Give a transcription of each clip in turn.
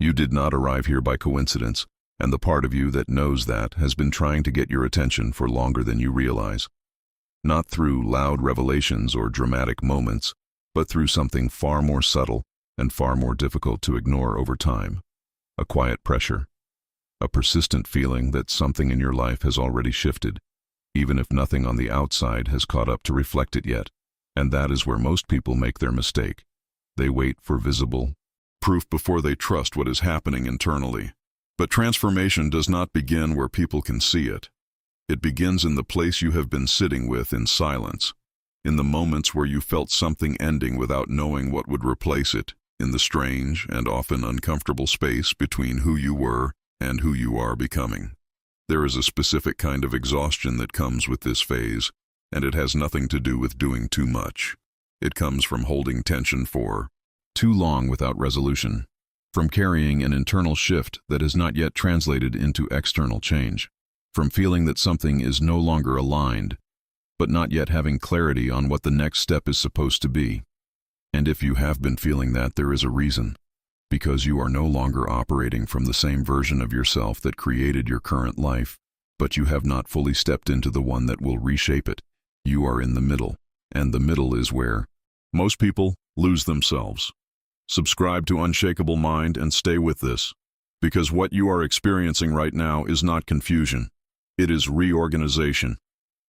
You did not arrive here by coincidence, and the part of you that knows that has been trying to get your attention for longer than you realize. Not through loud revelations or dramatic moments, but through something far more subtle and far more difficult to ignore over time. A quiet pressure. A persistent feeling that something in your life has already shifted, even if nothing on the outside has caught up to reflect it yet. And that is where most people make their mistake. They wait for visible proof before they trust what is happening internally. But transformation does not begin where people can see it. It begins in the place you have been sitting with in silence, in the moments where you felt something ending without knowing what would replace it, in the strange and often uncomfortable space between who you were and who you are becoming. There is a specific kind of exhaustion that comes with this phase, and it has nothing to do with doing too much. It comes from holding tension for too long without resolution, from carrying an internal shift that is not yet translated into external change, from feeling that something is no longer aligned, but not yet having clarity on what the next step is supposed to be. And if you have been feeling that, there is a reason. Because you are no longer operating from the same version of yourself that created your current life, but you have not fully stepped into the one that will reshape it. You are in the middle, and the middle is where most people lose themselves. Subscribe to Unshakable Mind and stay with this, because what you are experiencing right now is not confusion. It is reorganization.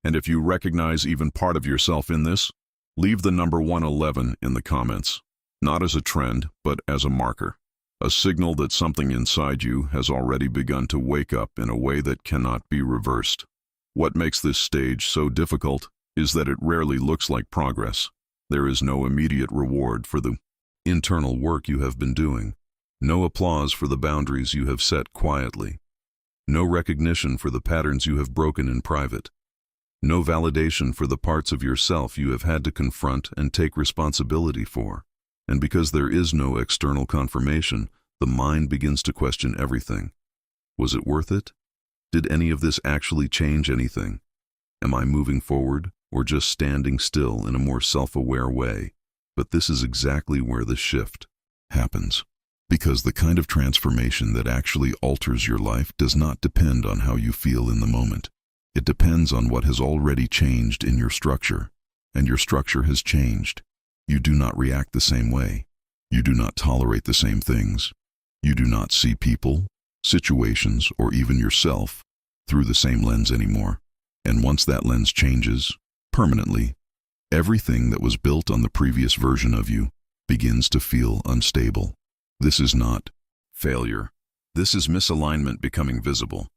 And if you recognize even part of yourself in this, leave the number 111 in the comments, not as a trend, but as a marker, a signal that something inside you has already begun to wake up in a way that cannot be reversed. What makes this stage so difficult is that it rarely looks like progress. There is no immediate reward for the internal work you have been doing, no applause for the boundaries you have set quietly, no recognition for the patterns you have broken in private, no validation for the parts of yourself you have had to confront and take responsibility for. And because there is no external confirmation, the mind begins to question everything. Was it worth it? Did any of this actually change anything? Am I moving forward or just standing still in a more self-aware way? But this is exactly where the shift happens. Because the kind of transformation that actually alters your life does not depend on how you feel in the moment. It depends on what has already changed in your structure. And your structure has changed. You do not react the same way. You do not tolerate the same things. You do not see people, situations, or even yourself through the same lens anymore. And once that lens changes, permanently, everything that was built on the previous version of you begins to feel unstable. This is not failure. This is misalignment becoming visible.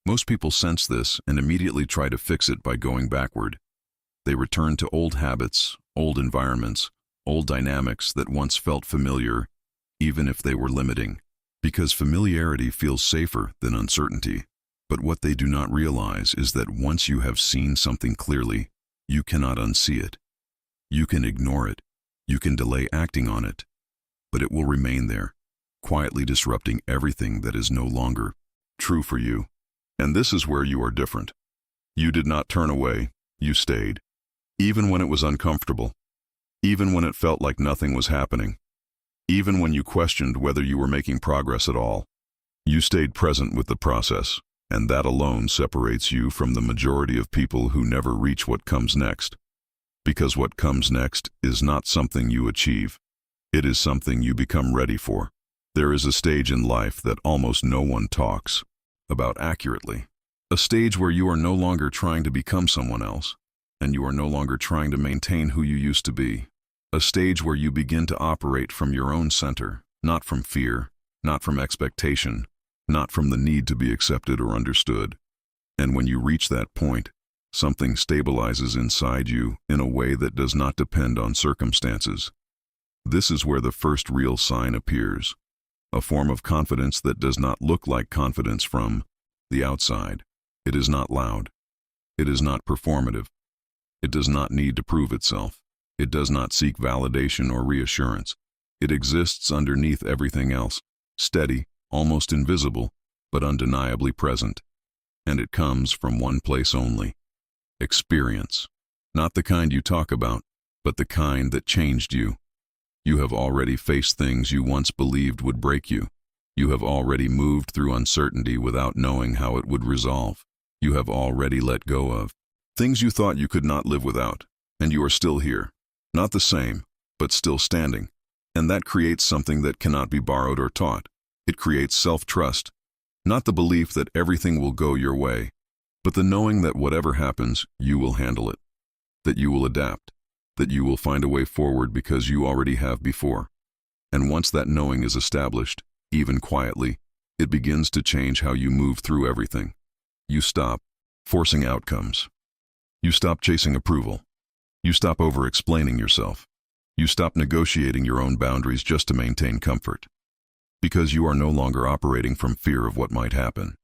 Most people sense this and immediately try to fix it by going backward. They return to old habits, old environments, old dynamics that once felt familiar, even if they were limiting. Because familiarity feels safer than uncertainty. But what they do not realize is that once you have seen something clearly, you cannot unsee it. You can ignore it. You can delay acting on it. But it will remain there, quietly disrupting everything that is no longer true for you. And this is where you are different. You did not turn away. You stayed. Even when it was uncomfortable. Even when it felt like nothing was happening. Even when you questioned whether you were making progress at all. You stayed present with the process. And that alone separates you from the majority of people who never reach what comes next. Because what comes next is not something you achieve. It is something you become ready for. There is a stage in life that almost no one talks about accurately. A stage where you are no longer trying to become someone else, and you are no longer trying to maintain who you used to be. A stage where you begin to operate from your own center, not from fear, not from expectation, not from the need to be accepted or understood. And when you reach that point, something stabilizes inside you in a way that does not depend on circumstances. This is where the first real sign appears, a form of confidence that does not look like confidence from the outside. It is not loud. It is not performative. It does not need to prove itself. It does not seek validation or reassurance. It exists underneath everything else, steady, almost invisible, but undeniably present. And it comes from one place only: experience. Not the kind you talk about, but the kind that changed you. You have already faced things you once believed would break you. You have already moved through uncertainty without knowing how it would resolve. You have already let go of things you thought you could not live without, and you are still here. Not the same, but still standing. And that creates something that cannot be borrowed or taught. It creates self-trust. Not the belief that everything will go your way, but the knowing that whatever happens, you will handle it. That you will adapt. That you will find a way forward because you already have before. And once that knowing is established, even quietly, it begins to change how you move through everything. You stop forcing outcomes. You stop chasing approval. You stop over-explaining yourself. You stop negotiating your own boundaries just to maintain comfort. Because you are no longer operating from fear of what might happen.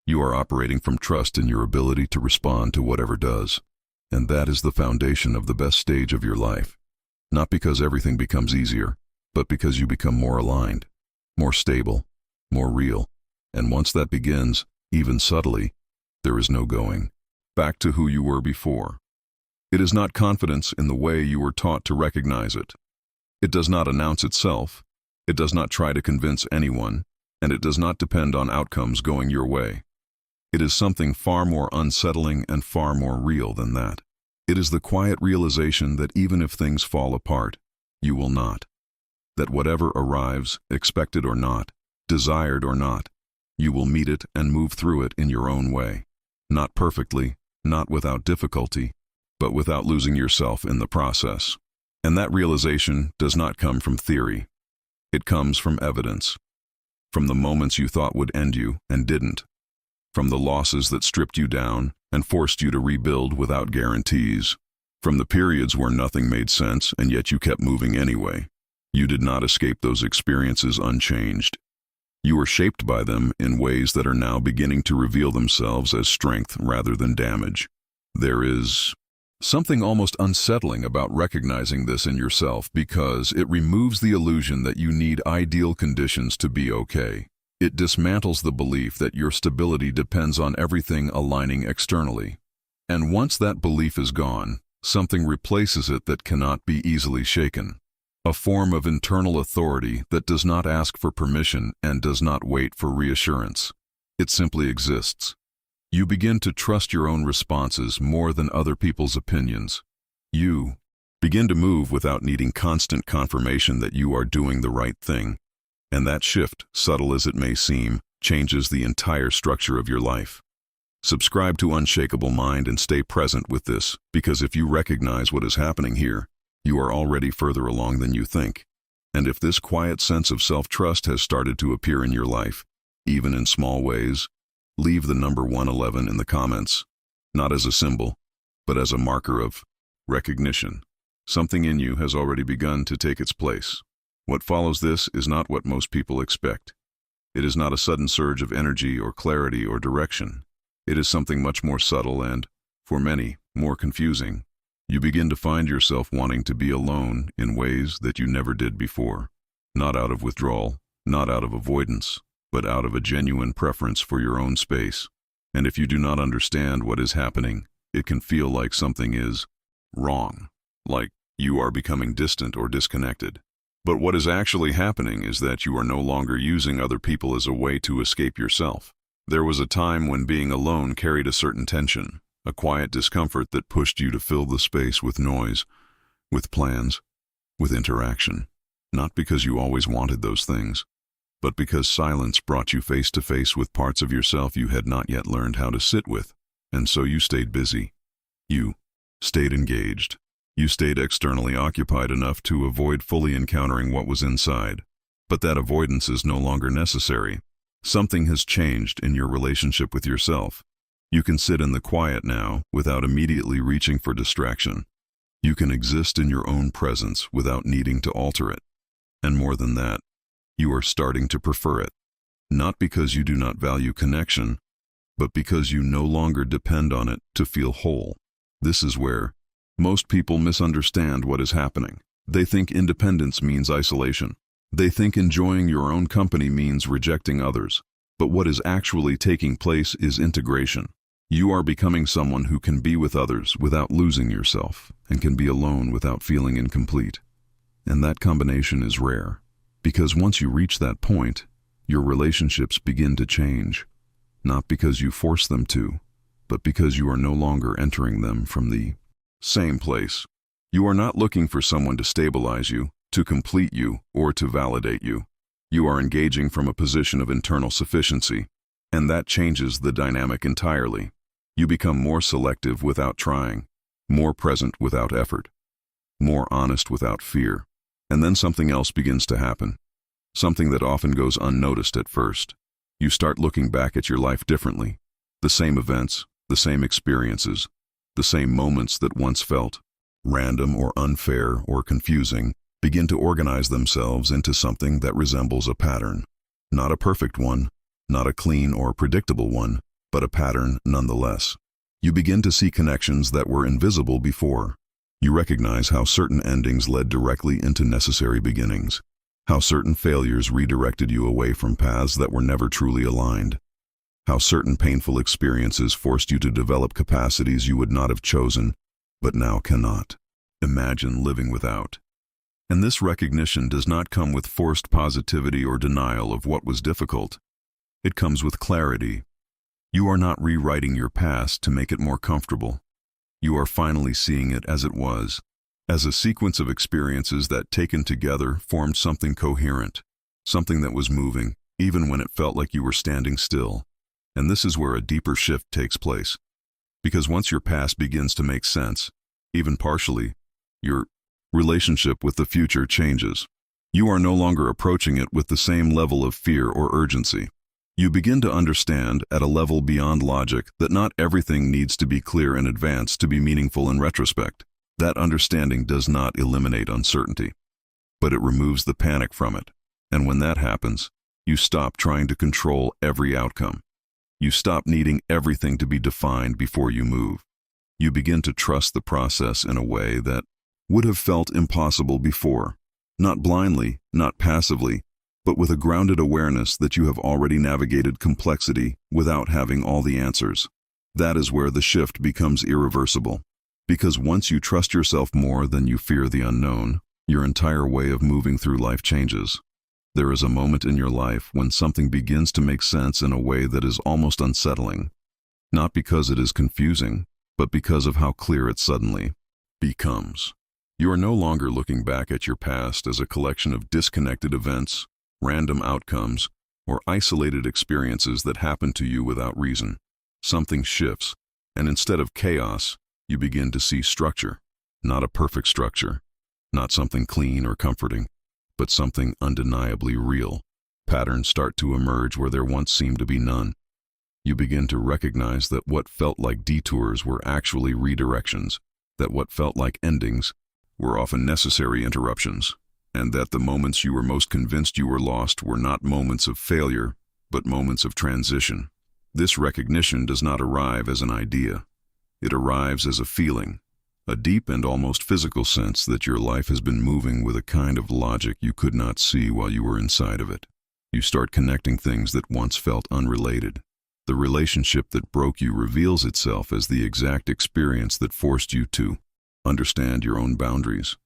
You are operating from trust in your ability to respond to whatever does. And that is the foundation of the best stage of your life. Not because everything becomes easier, but because you become more aligned, more stable, more real. And once that begins, even subtly, there is no going back to who you were before. It is not confidence in the way you were taught to recognize it. It does not announce itself. It does not try to convince anyone, and it does not depend on outcomes going your way. It is something far more unsettling and far more real than that. It is the quiet realization that even if things fall apart, you will not. That whatever arrives, expected or not, desired or not, you will meet it and move through it in your own way. Not perfectly, not without difficulty, but without losing yourself in the process. And that realization does not come from theory. It comes from evidence. From the moments you thought would end you and didn't. From the losses that stripped you down and forced you to rebuild without guarantees. From the periods where nothing made sense and yet you kept moving anyway. You did not escape those experiences unchanged. You were shaped by them in ways that are now beginning to reveal themselves as strength rather than damage. There is something almost unsettling about recognizing this in yourself because it removes the illusion that you need ideal conditions to be okay. It dismantles the belief that your stability depends on everything aligning externally. And once that belief is gone, something replaces it that cannot be easily shaken. A form of internal authority that does not ask for permission and does not wait for reassurance. It simply exists. You begin to trust your own responses more than other people's opinions. You begin to move without needing constant confirmation that you are doing the right thing. And that shift, subtle as it may seem, changes the entire structure of your life. Subscribe to Unshakable Mind and stay present with this, because if you recognize what is happening here, you are already further along than you think. And if this quiet sense of self-trust has started to appear in your life, even in small ways, leave the number 111 in the comments, not as a symbol, but as a marker of recognition. Something in you has already begun to take its place. What follows this is not what most people expect. It is not a sudden surge of energy or clarity or direction. It is something much more subtle and, for many, more confusing. You begin to find yourself wanting to be alone in ways that you never did before. Not out of withdrawal, not out of avoidance, but out of a genuine preference for your own space. And if you do not understand what is happening, it can feel like something is wrong, like you are becoming distant or disconnected. But what is actually happening is that you are no longer using other people as a way to escape yourself. There was a time when being alone carried a certain tension, a quiet discomfort that pushed you to fill the space with noise, with plans, with interaction. Not because you always wanted those things, but because silence brought you face to face with parts of yourself you had not yet learned how to sit with. And so you stayed busy. You stayed engaged. You stayed externally occupied enough to avoid fully encountering what was inside. But that avoidance is no longer necessary. Something has changed in your relationship with yourself. You can sit in the quiet now without immediately reaching for distraction. You can exist in your own presence without needing to alter it. And more than that, you are starting to prefer it. Not because you do not value connection, but because you no longer depend on it to feel whole. This is where most people misunderstand what is happening. They think independence means isolation. They think enjoying your own company means rejecting others. But what is actually taking place is integration. You are becoming someone who can be with others without losing yourself, and can be alone without feeling incomplete. And that combination is rare, because once you reach that point, Your relationships begin to change, not because you force them to, but because you are no longer entering them from the same place. You are not looking for someone to stabilize you, to complete you, or to validate you. You are engaging from a position of internal sufficiency, and that changes the dynamic entirely. You become more selective without trying, more present without effort, more honest without fear. And then something else begins to happen, something that often goes unnoticed at first. You start looking back at your life differently. The same events, the same experiences, the same moments that once felt random or unfair or confusing begin to organize themselves into something that resembles a pattern. Not a perfect one, not a clean or predictable one, but a pattern nonetheless. You begin to see connections that were invisible before. You recognize how certain endings led directly into necessary beginnings, how certain failures redirected you away from paths that were never truly aligned, how certain painful experiences forced you to develop capacities you would not have chosen, but now cannot imagine living without. And this recognition does not come with forced positivity or denial of what was difficult. It comes with clarity. You are not rewriting your past to make it more comfortable. You are finally seeing it as it was, as a sequence of experiences that, taken together, formed something coherent, something that was moving, even when it felt like you were standing still. And this is where a deeper shift takes place. Because once your past begins to make sense, even partially, your relationship with the future changes. You are no longer approaching it with the same level of fear or urgency. You begin to understand, at a level beyond logic, that not everything needs to be clear in advance to be meaningful in retrospect. That understanding does not eliminate uncertainty, but it removes the panic from it. And when that happens, you stop trying to control every outcome. You stop needing everything to be defined before you move. You begin to trust the process in a way that would have felt impossible before. Not blindly, not passively, but with a grounded awareness that you have already navigated complexity without having all the answers. That is where the shift becomes irreversible. Because once you trust yourself more than you fear the unknown, your entire way of moving through life changes. There is a moment in your life when something begins to make sense in a way that is almost unsettling. Not because it is confusing, but because of how clear it suddenly becomes. You are no longer looking back at your past as a collection of disconnected events, random outcomes, or isolated experiences that happen to you without reason. Something shifts, and instead of chaos, you begin to see structure. Not a perfect structure, not something clean or comforting, but something undeniably real. Patterns start to emerge where there once seemed to be none. You begin to recognize that what felt like detours were actually redirections, that what felt like endings were often necessary interruptions, and that the moments you were most convinced you were lost were not moments of failure, but moments of transition. This recognition does not arrive as an idea. It arrives as a feeling, a deep and almost physical sense that your life has been moving with a kind of logic you could not see while you were inside of it. You start connecting things that once felt unrelated. The relationship that broke you reveals itself as the exact experience that forced you to understand your own boundaries.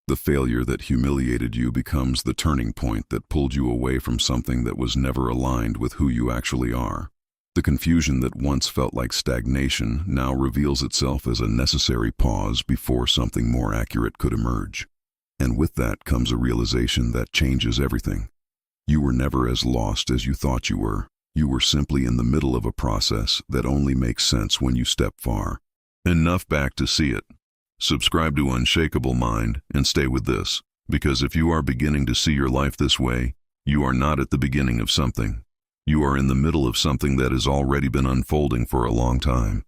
The failure that humiliated you becomes the turning point that pulled you away from something that was never aligned with who you actually are. The confusion that once felt like stagnation now reveals itself as a necessary pause before something more accurate could emerge. And with that comes a realization that changes everything. You were never as lost as you thought you were. You were simply in the middle of a process that only makes sense when you step far enough back to see it. Subscribe to Unshakable Mind and stay with this, because if you are beginning to see your life this way, you are not at the beginning of something. You are in the middle of something that has already been unfolding for a long time.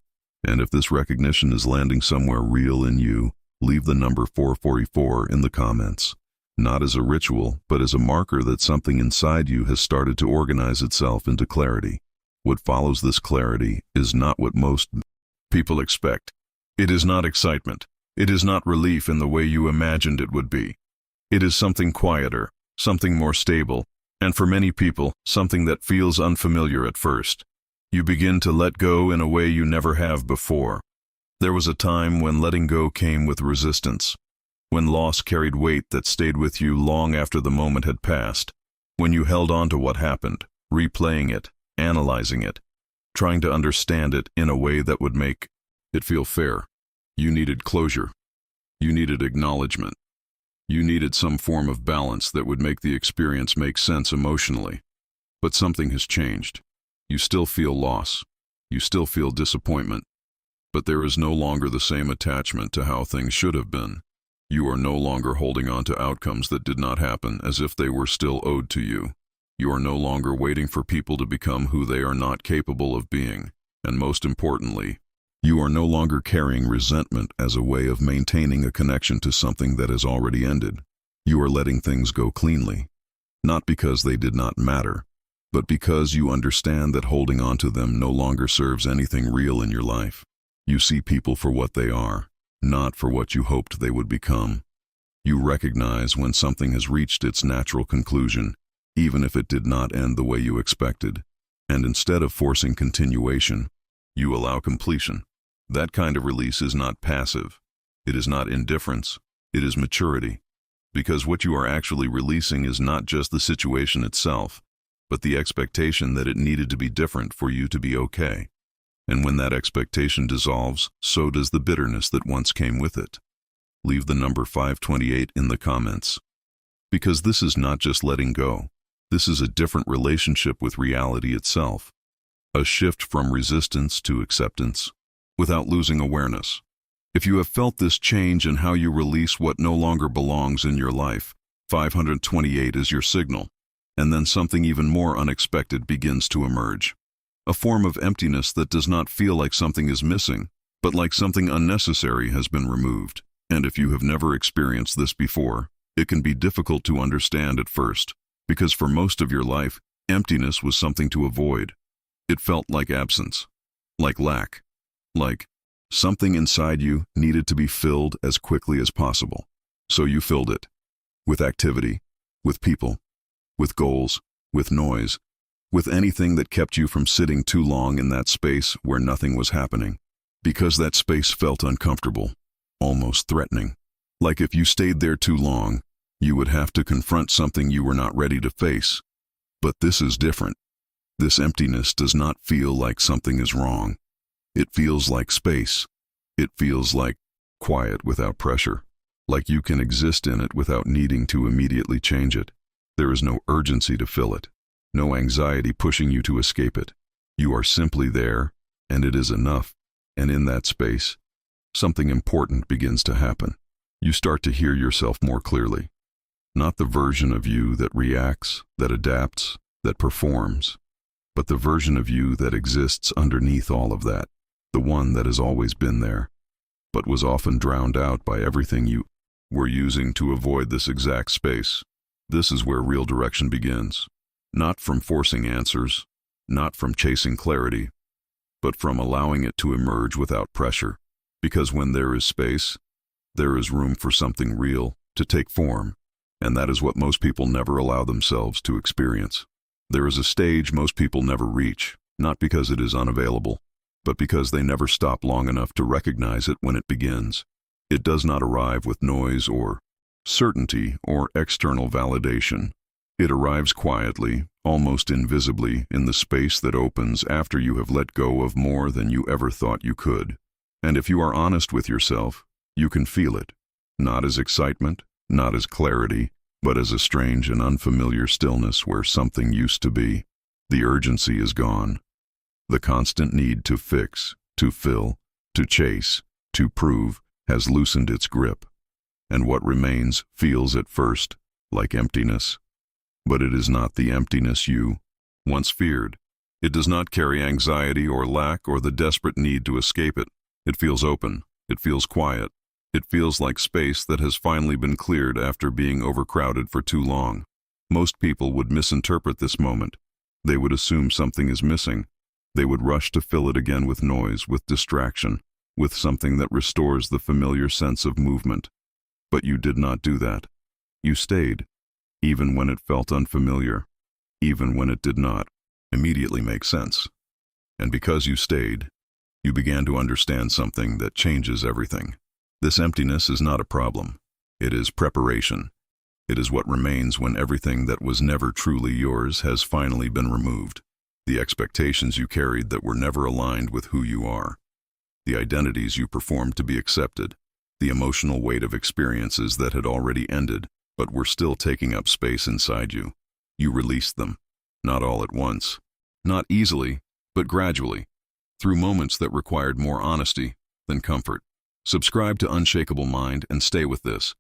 And if this recognition is landing somewhere real in you, leave the number 444 in the comments. Not as a ritual, but as a marker that something inside you has started to organize itself into clarity. What follows this clarity is not what most people expect. It is not excitement. It is not relief in the way you imagined it would be. It is something quieter, something more stable, and for many people, something that feels unfamiliar at first. You begin to let go in a way you never have before. There was a time when letting go came with resistance, when loss carried weight that stayed with you long after the moment had passed. When you held on to what happened, replaying it, analyzing it, trying to understand it in a way that would make it feel fair. You needed closure. You needed acknowledgement. You needed some form of balance that would make the experience make sense emotionally. But something has changed. You still feel loss. You still feel disappointment. But there is no longer the same attachment to how things should have been. You are no longer holding on to outcomes that did not happen as if they were still owed to you. You are no longer waiting for people to become who they are not capable of being. And most importantly, you are no longer carrying resentment as a way of maintaining a connection to something that has already ended. You are letting things go cleanly, not because they did not matter, but because you understand that holding on to them no longer serves anything real in your life. You see people for what they are, not for what you hoped they would become. You recognize when something has reached its natural conclusion, even if it did not end the way you expected, and instead of forcing continuation, you allow completion. That kind of release is not passive. It is not indifference. It is maturity. Because what you are actually releasing is not just the situation itself, but the expectation that it needed to be different for you to be okay. And when that expectation dissolves, so does the bitterness that once came with it. Leave the number 528 in the comments. Because this is not just letting go. This is a different relationship with reality itself. A shift from resistance to acceptance, without losing awareness. If you have felt this change in how you release what no longer belongs in your life, 528 is your signal, and then something even more unexpected begins to emerge. A form of emptiness that does not feel like something is missing, but like something unnecessary has been removed. And if you have never experienced this before, it can be difficult to understand at first, because for most of your life, emptiness was something to avoid. It felt like absence, like lack. Like something inside you needed to be filled as quickly as possible. So you filled it. With activity, with people, with goals, with noise, with anything that kept you from sitting too long in that space where nothing was happening. Because that space felt uncomfortable, almost threatening. Like if you stayed there too long, you would have to confront something you were not ready to face. But this is different. This emptiness does not feel like something is wrong. It feels like space. It feels like quiet without pressure, like you can exist in it without needing to immediately change it. There is no urgency to fill it, no anxiety pushing you to escape it. You are simply there, and it is enough. And in that space, something important begins to happen. You start to hear yourself more clearly. Not the version of you that reacts, that adapts, that performs, but the version of you that exists underneath all of that. The one that has always been there, but was often drowned out by everything you were using to avoid this exact space. This is where real direction begins. Not from forcing answers, not from chasing clarity, but from allowing it to emerge without pressure. Because when there is space, there is room for something real to take form, and that is what most people never allow themselves to experience. There is a stage most people never reach, not because it is unavailable, but because they never stop long enough to recognize it when it begins. It does not arrive with noise or certainty or external validation. It arrives quietly, almost invisibly, in the space that opens after you have let go of more than you ever thought you could. And if you are honest with yourself, you can feel it, not as excitement, not as clarity, but as a strange and unfamiliar stillness where something used to be. The urgency is gone. The constant need to fix, to fill, to chase, to prove has loosened its grip, and what remains feels at first like emptiness. But it is not the emptiness you once feared. It does not carry anxiety or lack or the desperate need to escape it. It feels open. It feels quiet. It feels like space that has finally been cleared after being overcrowded for too long. Most people would misinterpret this moment. They would assume something is missing. They would rush to fill it again with noise, with distraction, with something that restores the familiar sense of movement. But you did not do that. You stayed, even when it felt unfamiliar, even when it did not immediately make sense. And because you stayed, you began to understand something that changes everything. This emptiness is not a problem. It is preparation. It is what remains when everything that was never truly yours has finally been removed. The expectations you carried that were never aligned with who you are. The identities you performed to be accepted. The emotional weight of experiences that had already ended, but were still taking up space inside you. You released them. Not all at once. Not easily, but gradually. Through moments that required more honesty than comfort. Subscribe to Unshakable Mind and stay with this.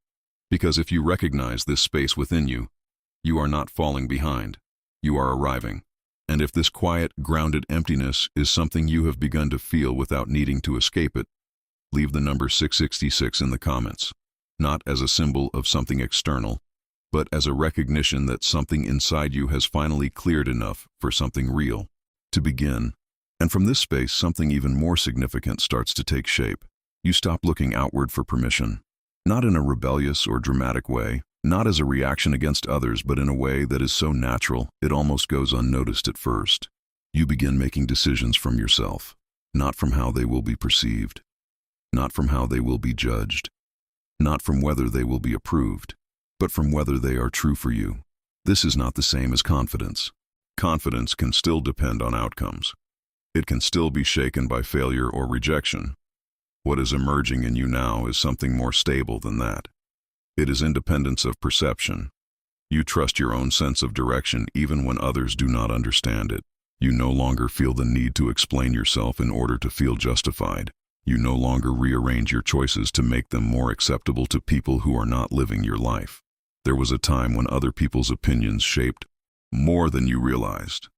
Because if you recognize this space within you, you are not falling behind. You are arriving. And if this quiet, grounded emptiness is something you have begun to feel without needing to escape it, leave the number 666 in the comments. Not as a symbol of something external, but as a recognition that something inside you has finally cleared enough for something real to begin. And from this space, something even more significant starts to take shape. You stop looking outward for permission. Not in a rebellious or dramatic way, not as a reaction against others, but in a way that is so natural it almost goes unnoticed at first. You begin making decisions from yourself, not from how they will be perceived, not from how they will be judged, not from whether they will be approved, but from whether they are true for you. This is not the same as confidence. Confidence can still depend on outcomes. It can still be shaken by failure or rejection. What is emerging in you now is something more stable than that. It is independence of perception. You trust your own sense of direction even when others do not understand it. You no longer feel the need to explain yourself in order to feel justified. You no longer rearrange your choices to make them more acceptable to people who are not living your life. There was a time when other people's opinions shaped more than you realized.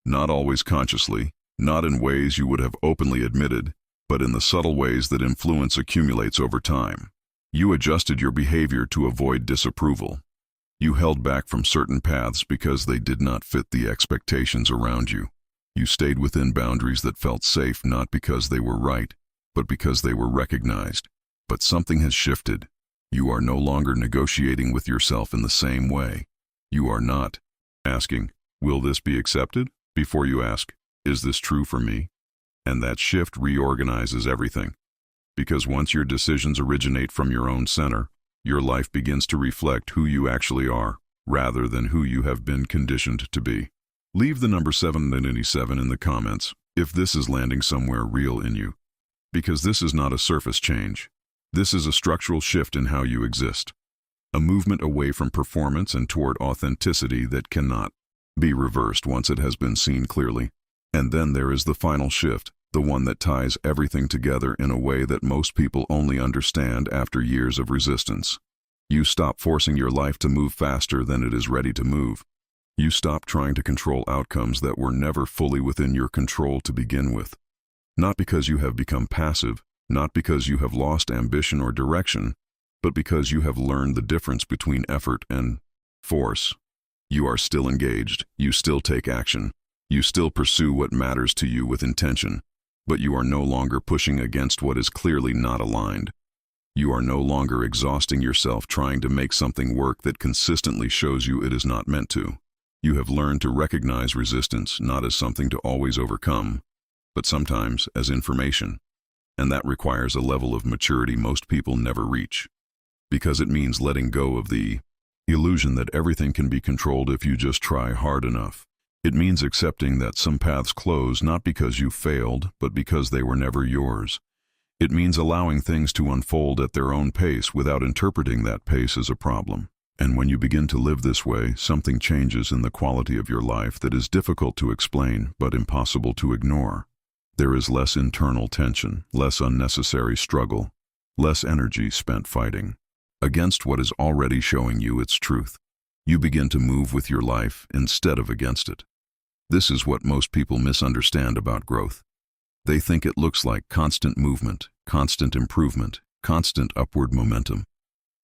Not always consciously, not in ways you would have openly admitted, but in the subtle ways that influence accumulates over time. You adjusted your behavior to avoid disapproval. You held back from certain paths because they did not fit the expectations around you. You stayed within boundaries that felt safe not because they were right, but because they were recognized. But something has shifted. You are no longer negotiating with yourself in the same way. You are not asking, "Will this be accepted?" before you ask, "Is this true for me?" And that shift reorganizes everything. Because once your decisions originate from your own center, your life begins to reflect who you actually are, rather than who you have been conditioned to be. Leave the number 787 in the comments if this is landing somewhere real in you. Because this is not a surface change. This is a structural shift in how you exist. A movement away from performance and toward authenticity that cannot be reversed once it has been seen clearly. And then there is the final shift, the one that ties everything together in a way that most people only understand after years of resistance. You stop forcing your life to move faster than it is ready to move. You stop trying to control outcomes that were never fully within your control to begin with. Not because you have become passive, not because you have lost ambition or direction, but because you have learned the difference between effort and force. You are still engaged, you still take action. You still pursue what matters to you with intention, but you are no longer pushing against what is clearly not aligned. You are no longer exhausting yourself trying to make something work that consistently shows you it is not meant to. You have learned to recognize resistance not as something to always overcome, but sometimes as information. And that requires a level of maturity most people never reach. Because it means letting go of the illusion that everything can be controlled if you just try hard enough. It means accepting that some paths close not because you failed, but because they were never yours. It means allowing things to unfold at their own pace without interpreting that pace as a problem. And when you begin to live this way, something changes in the quality of your life that is difficult to explain, but impossible to ignore. There is less internal tension, less unnecessary struggle, less energy spent fighting against what is already showing you its truth. You begin to move with your life instead of against it. This is what most people misunderstand about growth. They think it looks like constant movement, constant improvement, constant upward momentum.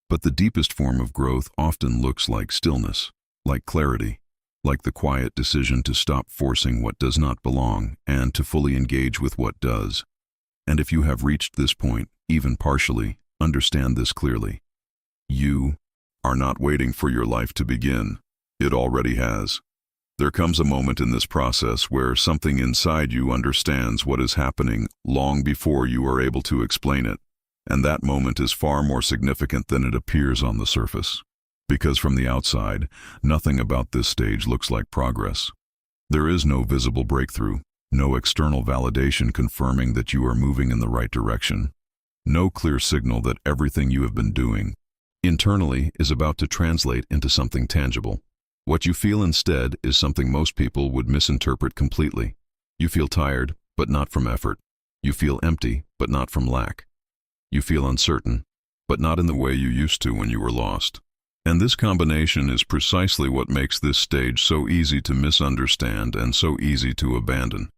But the deepest form of growth often looks like stillness, like clarity, like the quiet decision to stop forcing what does not belong and to fully engage with what does. And if you have reached this point, even partially, understand this clearly. You are not waiting for your life to begin. It already has. There comes a moment in this process where something inside you understands what is happening long before you are able to explain it, and that moment is far more significant than it appears on the surface. Because from the outside, nothing about this stage looks like progress. There is no visible breakthrough, no external validation confirming that you are moving in the right direction, no clear signal that everything you have been doing internally is about to translate into something tangible. What you feel instead is something most people would misinterpret completely. You feel tired, but not from effort. You feel empty, but not from lack. You feel uncertain, but not in the way you used to when you were lost. And this combination is precisely what makes this stage so easy to misunderstand and so easy to abandon.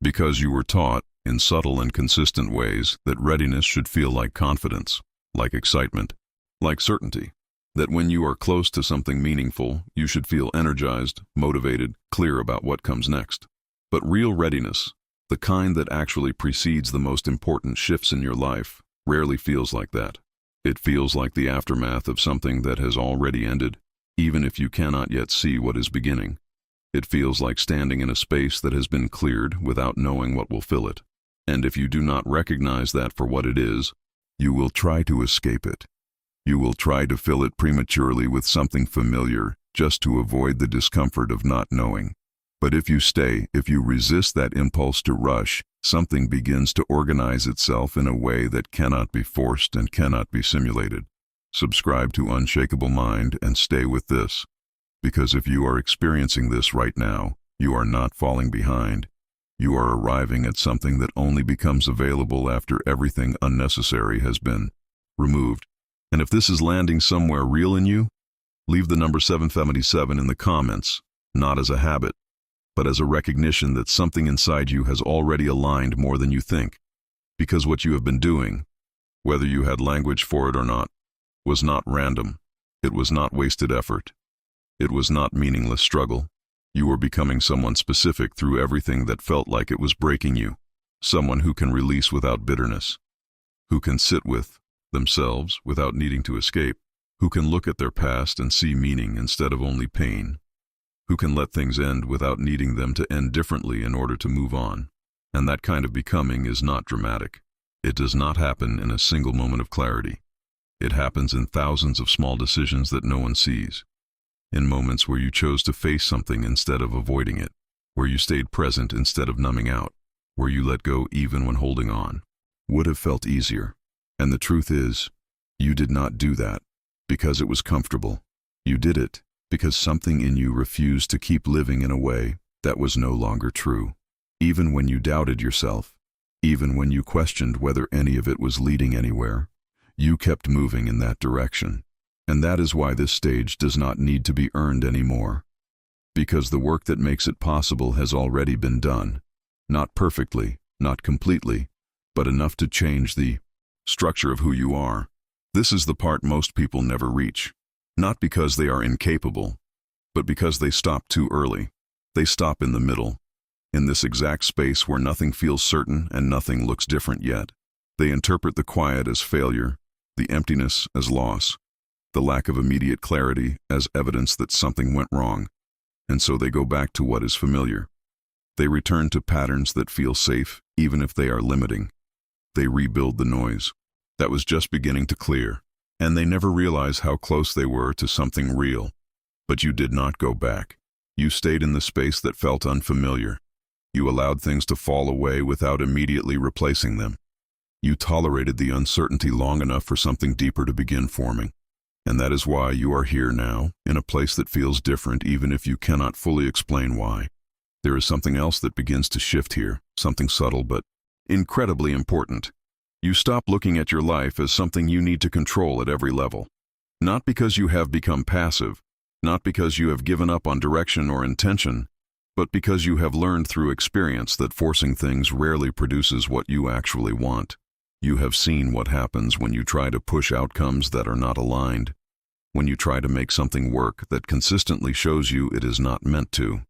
Because you were taught, in subtle and consistent ways, that readiness should feel like confidence, like excitement, like certainty. That when you are close to something meaningful, you should feel energized, motivated, clear about what comes next. But real readiness, the kind that actually precedes the most important shifts in your life, rarely feels like that. It feels like the aftermath of something that has already ended, even if you cannot yet see what is beginning. It feels like standing in a space that has been cleared without knowing what will fill it. And if you do not recognize that for what it is, you will try to escape it. You will try to fill it prematurely with something familiar, just to avoid the discomfort of not knowing. But if you stay, if you resist that impulse to rush, something begins to organize itself in a way that cannot be forced and cannot be simulated. Subscribe to Unshakable Mind and stay with this. Because if you are experiencing this right now, you are not falling behind. You are arriving at something that only becomes available after everything unnecessary has been removed. And if this is landing somewhere real in you, leave the number 777 in the comments, not as a habit, but as a recognition that something inside you has already aligned more than you think. Because what you have been doing, whether you had language for it or not, was not random. It was not wasted effort. It was not meaningless struggle. You were becoming someone specific through everything that felt like it was breaking you. Someone who can release without bitterness, who can sit with themselves without needing to escape, who can look at their past and see meaning instead of only pain, who can let things end without needing them to end differently in order to move on. And that kind of becoming is not dramatic. It does not happen in a single moment of clarity. It happens in thousands of small decisions that no one sees. In moments where you chose to face something instead of avoiding it, where you stayed present instead of numbing out, where you let go even when holding on. Would have felt easier. And the truth is, you did not do that because it was comfortable. You did it because something in you refused to keep living in a way that was no longer true. Even when you doubted yourself, even when you questioned whether any of it was leading anywhere, you kept moving in that direction. And that is why this stage does not need to be earned anymore. Because the work that makes it possible has already been done. Not perfectly, not completely, but enough to change the structure of who you are. This is the part most people never reach. Not because they are incapable, but because they stop too early. They stop in the middle, in this exact space where nothing feels certain and nothing looks different yet. They interpret the quiet as failure, the emptiness as loss, the lack of immediate clarity as evidence that something went wrong, and so they go back to what is familiar. They return to patterns that feel safe, even if they are limiting. They rebuild the noise that was just beginning to clear, and they never realize how close they were to something real. But you did not go back. You stayed in the space that felt unfamiliar. You allowed things to fall away without immediately replacing them. You tolerated the uncertainty long enough for something deeper to begin forming. And that is why you are here now, in a place that feels different even if you cannot fully explain why. There is something else that begins to shift here, something subtle but incredibly important. You stop looking at your life as something you need to control at every level. Not because you have become passive, not because you have given up on direction or intention, but because you have learned through experience that forcing things rarely produces what you actually want. You have seen what happens when you try to push outcomes that are not aligned, when you try to make something work that consistently shows you it is not meant to.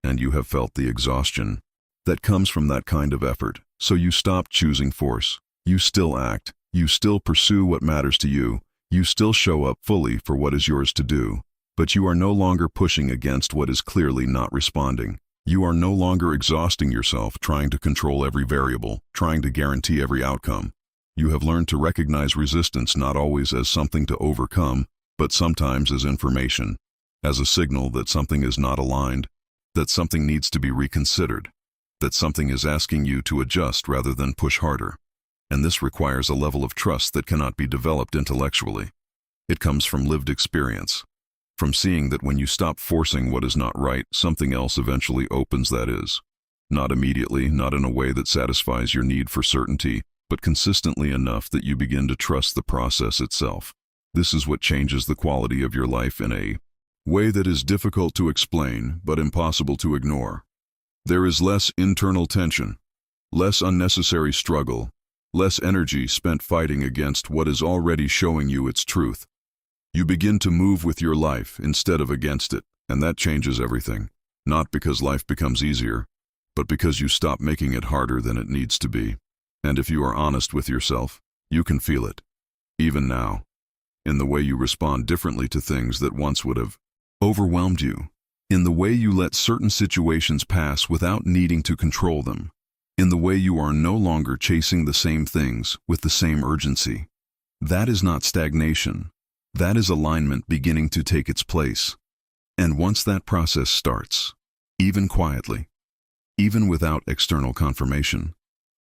And you have felt the exhaustion that comes from that kind of effort, so you stop choosing force. You still act, you still pursue what matters to you, you still show up fully for what is yours to do, but you are no longer pushing against what is clearly not responding. You are no longer exhausting yourself trying to control every variable, trying to guarantee every outcome. You have learned to recognize resistance not always as something to overcome, but sometimes as information, as a signal that something is not aligned, that something needs to be reconsidered, that something is asking you to adjust rather than push harder. And this requires a level of trust that cannot be developed intellectually. It comes from lived experience, from seeing that when you stop forcing what is not right, something else eventually opens that is. Not immediately, not in a way that satisfies your need for certainty, but consistently enough that you begin to trust the process itself. This is what changes the quality of your life in a way that is difficult to explain, but impossible to ignore. There is less internal tension, less unnecessary struggle, less energy spent fighting against what is already showing you its truth. You begin to move with your life instead of against it, and that changes everything. Not because life becomes easier, but because you stop making it harder than it needs to be. And if you are honest with yourself, you can feel it, even now, in the way you respond differently to things that once would have overwhelmed you, in the way you let certain situations pass without needing to control them, in the way you are no longer chasing the same things with the same urgency. That is not stagnation. That is alignment beginning to take its place. And once that process starts, even quietly, even without external confirmation,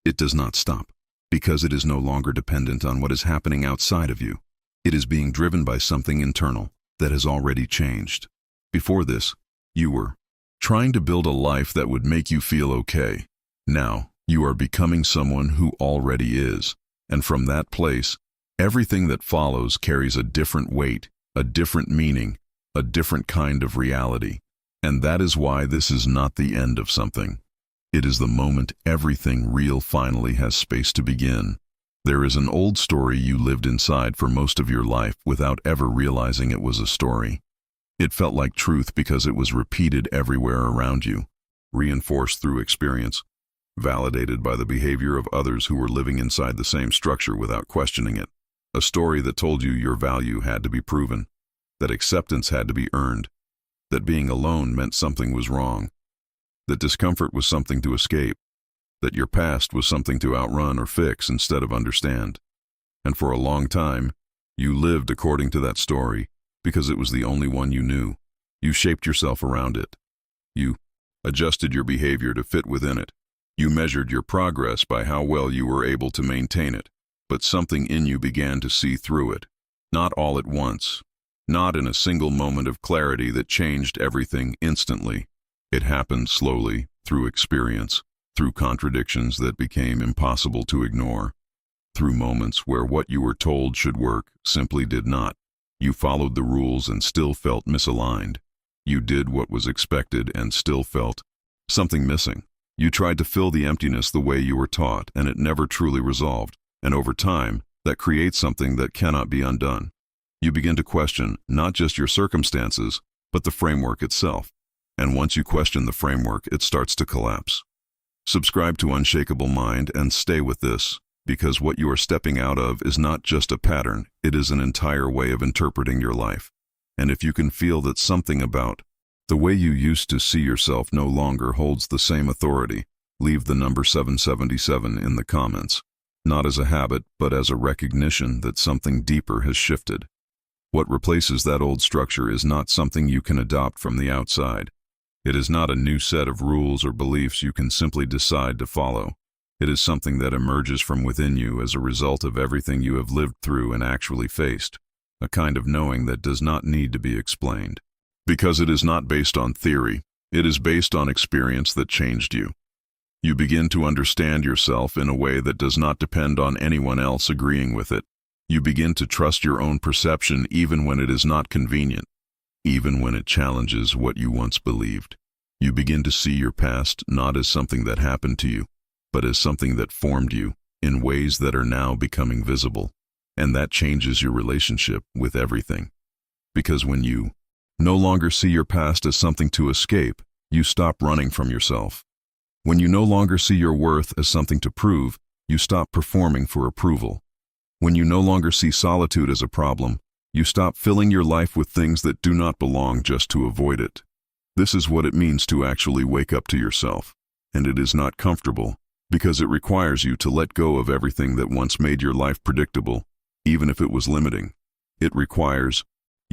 it does not stop, because it is no longer dependent on what is happening outside of you. It is being driven by something internal that has already changed. Before this, you were trying to build a life that would make you feel okay. Now, you are becoming someone who already is, and from that place, everything that follows carries a different weight, a different meaning, a different kind of reality. And that is why this is not the end of something. It is the moment everything real finally has space to begin. There is an old story you lived inside for most of your life without ever realizing it was a story. It felt like truth because it was repeated everywhere around you, reinforced through experience, validated by the behavior of others who were living inside the same structure without questioning it. A story that told you your value had to be proven, that acceptance had to be earned, that being alone meant something was wrong, that discomfort was something to escape, that your past was something to outrun or fix instead of understand. And for a long time, you lived according to that story because it was the only one you knew. You shaped yourself around it. You adjusted your behavior to fit within it. You measured your progress by how well you were able to maintain it. But something in you began to see through it. Not all at once. Not in a single moment of clarity that changed everything instantly. It happened slowly, through experience, through contradictions that became impossible to ignore, through moments where what you were told should work simply did not. You followed the rules and still felt misaligned. You did what was expected and still felt something missing. You tried to fill the emptiness the way you were taught, and it never truly resolved. And over time, that creates something that cannot be undone. You begin to question not just your circumstances, but the framework itself. And once you question the framework, it starts to collapse. Subscribe to Unshakable Mind and stay with this, because what you are stepping out of is not just a pattern, it is an entire way of interpreting your life. And if you can feel that something about the way you used to see yourself no longer holds the same authority, leave the number 777 in the comments. Not as a habit, but as a recognition that something deeper has shifted. What replaces that old structure is not something you can adopt from the outside. It is not a new set of rules or beliefs you can simply decide to follow. It is something that emerges from within you as a result of everything you have lived through and actually faced. A kind of knowing that does not need to be explained. Because it is not based on theory, it is based on experience that changed you. You begin to understand yourself in a way that does not depend on anyone else agreeing with it. You begin to trust your own perception even when it is not convenient, even when it challenges what you once believed. You begin to see your past not as something that happened to you, but as something that formed you in ways that are now becoming visible. And that changes your relationship with everything. Because when you no longer see your past as something to escape, you stop running from yourself. When you no longer see your worth as something to prove, you stop performing for approval. When you no longer see solitude as a problem, you stop filling your life with things that do not belong just to avoid it. This is what it means to actually wake up to yourself. And it is not comfortable, because it requires you to let go of everything that once made your life predictable, even if it was limiting. It requires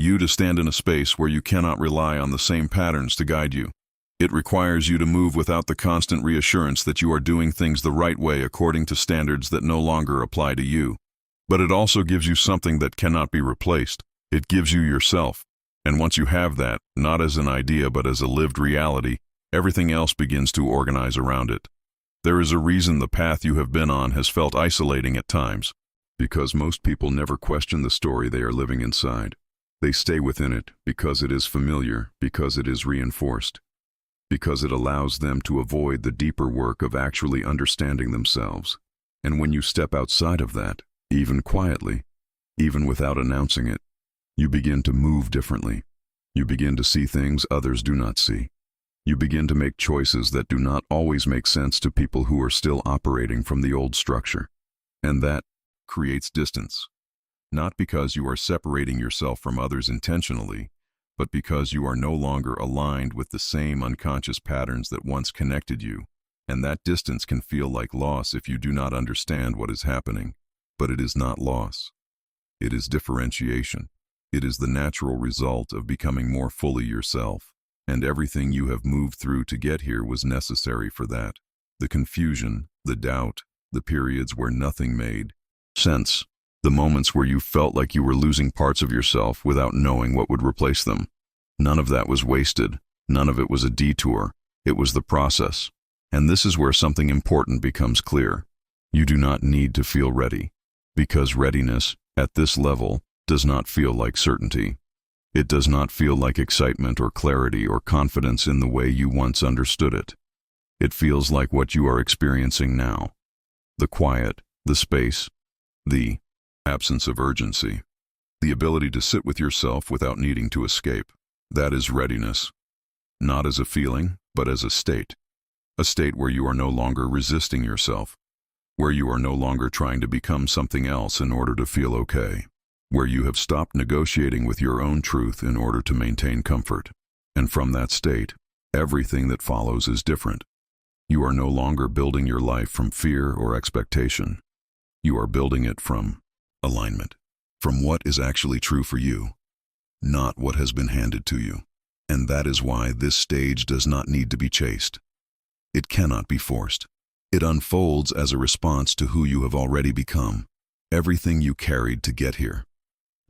you to stand in a space where you cannot rely on the same patterns to guide you. It requires you to move without the constant reassurance that you are doing things the right way according to standards that no longer apply to you. But it also gives you something that cannot be replaced. It gives you yourself. And once you have that, not as an idea but as a lived reality, everything else begins to organize around it. There is a reason the path you have been on has felt isolating at times. Because most people never question the story they are living inside. They stay within it because it is familiar, because it is reinforced, because it allows them to avoid the deeper work of actually understanding themselves. And when you step outside of that, even quietly, even without announcing it, you begin to move differently. You begin to see things others do not see. You begin to make choices that do not always make sense to people who are still operating from the old structure. And that creates distance. Not because you are separating yourself from others intentionally, but because you are no longer aligned with the same unconscious patterns that once connected you. And that distance can feel like loss if you do not understand what is happening. But it is not loss. It is differentiation. It is the natural result of becoming more fully yourself. And everything you have moved through to get here was necessary for that. The confusion, the doubt, the periods where nothing made sense, the moments where you felt like you were losing parts of yourself without knowing what would replace them. None of that was wasted. None of it was a detour. It was the process. And this is where something important becomes clear. You do not need to feel ready, because readiness, at this level, does not feel like certainty. It does not feel like excitement or clarity or confidence in the way you once understood it. It feels like what you are experiencing now. The quiet, the space, the absence of urgency. The ability to sit with yourself without needing to escape. That is readiness. Not as a feeling, but as a state. A state where you are no longer resisting yourself. Where you are no longer trying to become something else in order to feel okay. Where you have stopped negotiating with your own truth in order to maintain comfort. And from that state, everything that follows is different. You are no longer building your life from fear or expectation. You are building it from alignment, from what is actually true for you, not what has been handed to you. And that is why this stage does not need to be chased. It cannot be forced. It unfolds as a response to who you have already become, everything you carried to get here,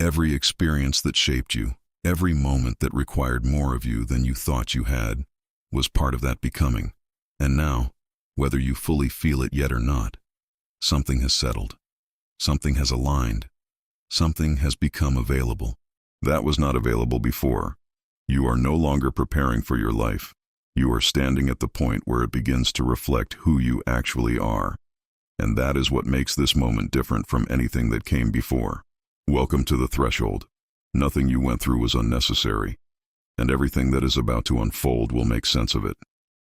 every experience that shaped you, every moment that required more of you than you thought you had, was part of that becoming. And now, whether you fully feel it yet or not, something has settled. Something has aligned. Something has become available. That was not available before. You are no longer preparing for your life. You are standing at the point where it begins to reflect who you actually are. And that is what makes this moment different from anything that came before. Welcome to the threshold. Nothing you went through was unnecessary, and everything that is about to unfold will make sense of it.